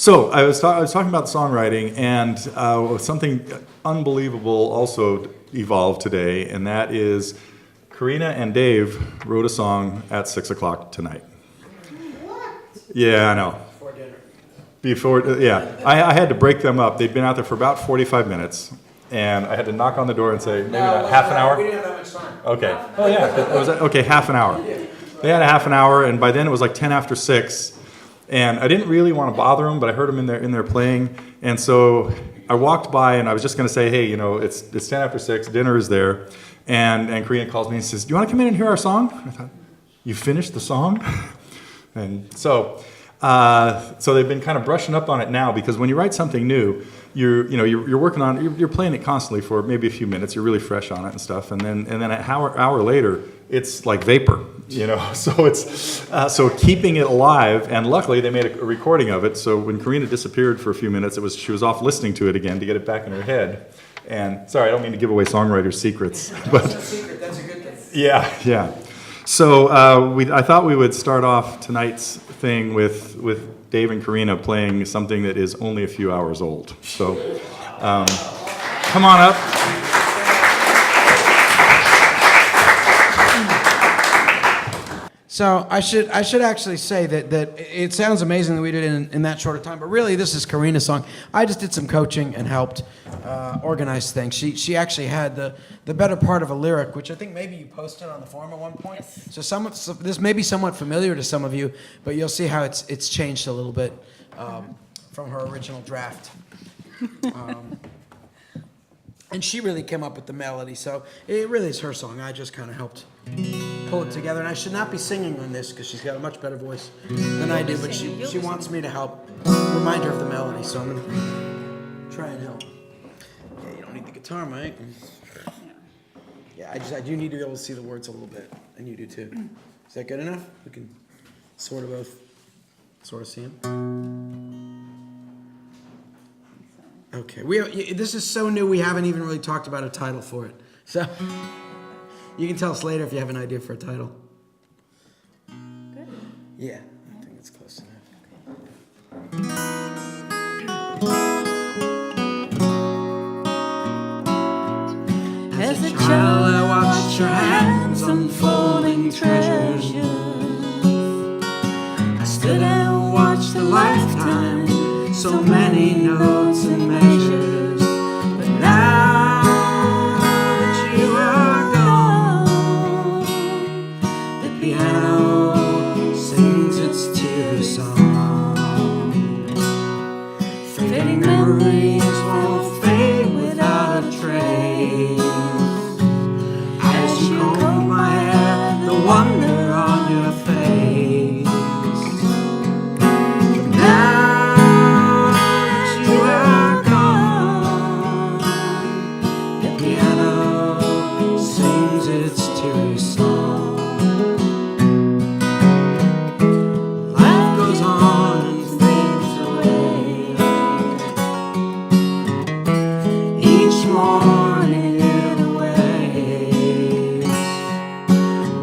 So I was talking about songwriting, and something unbelievable also evolved today, and that is Corina and Dave wrote a song at 6 o'clock tonight. What? Yeah, I know. Before, yeah. I had to break them up. They'd been out there for about 45 minutes, and I had to knock on the door and say, maybe not half an hour? We didn't have that much time. Okay. Oh, yeah. It was, okay, half an hour. They had a half an hour, and by then it was like 10 after 6. And I didn't really want to bother them, but I heard them in there playing. And so I walked by, and I was just going to say, hey, it's 10 after 6, dinner is there. And Corina calls me and says, do you want to come in and hear our song? I thought, you finished the song? And so they've been kind of brushing up on it now, because when you write something new, you're working on, you're playing it constantly for maybe a few minutes. You're really fresh on it and stuff, and then an hour later, it's like vapor, So it's so keeping it alive. And luckily, they made a recording of it. So when Corina disappeared for a few minutes, she was off listening to it again to get it back in her head. And sorry, I don't mean to give away songwriters' secrets, but That's a secret. That's a good thing. yeah. So I thought we would start off tonight's thing with Dave and Corina playing something that is only a few hours old. So come on up. So I should actually say that it sounds amazing that we did it in that short a time, but really this is Corina's song. I just did some coaching and helped organize things. She actually had the better part of a lyric, which I think maybe you posted on the forum at one point. Yes. So this may be somewhat familiar to some of you, but you'll see how it's changed a little bit from her original draft. And she really came up with the melody, so it really is her song. I just kind of helped pull it together, and I should not be singing on this because she's got a much better voice than I do, but she wants me to help remind her of the melody, so I'm going to try and help. Yeah, you don't need the guitar, Mike. Yeah, I do need to be able to see the words a little bit, and you do too. Is that good enough? We can sort of see them. Okay, this is so new, we haven't even really talked about a title for it. So, you can tell us later if you have an idea for a title. Good. Yeah, I think it's close enough. As a child, I watched your hands unfolding treasures. I stood and watched a lifetime, so many notes and measures. But now that you are gone, the piano sings its tear song. Fading memories won't fade without a trace. As you comb my hair, the wonder on your face. From now that you are gone, the piano sings its teary song. Life goes on and fades away. Each morning in ways,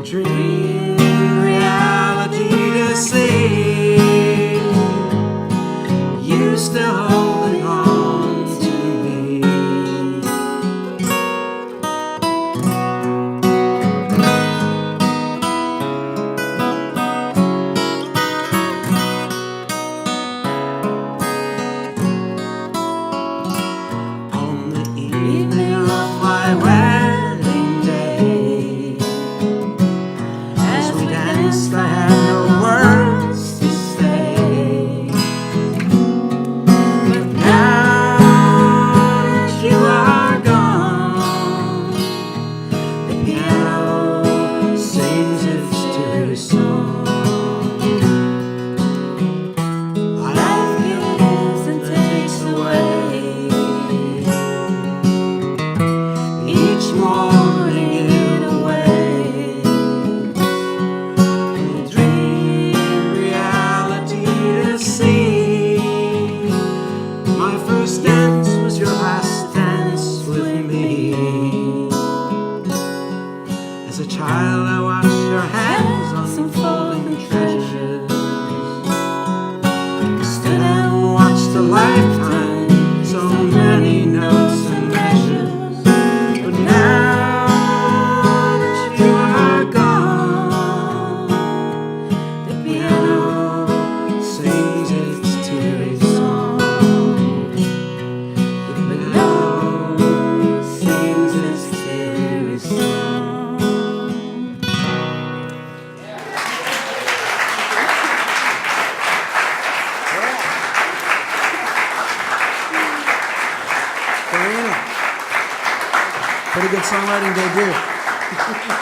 dream reality to see. You still holding on to me. On the evening of my wedding day, as we danced, I had no words to say. But now that you are gone, the piano sings its teary song. Life gives and takes away. Each morning in a way, dream reality to see. My first dance was your last dance with me. As a child, I watched your hands unfolding treasures. I stood and watched Pretty good songwriting debut.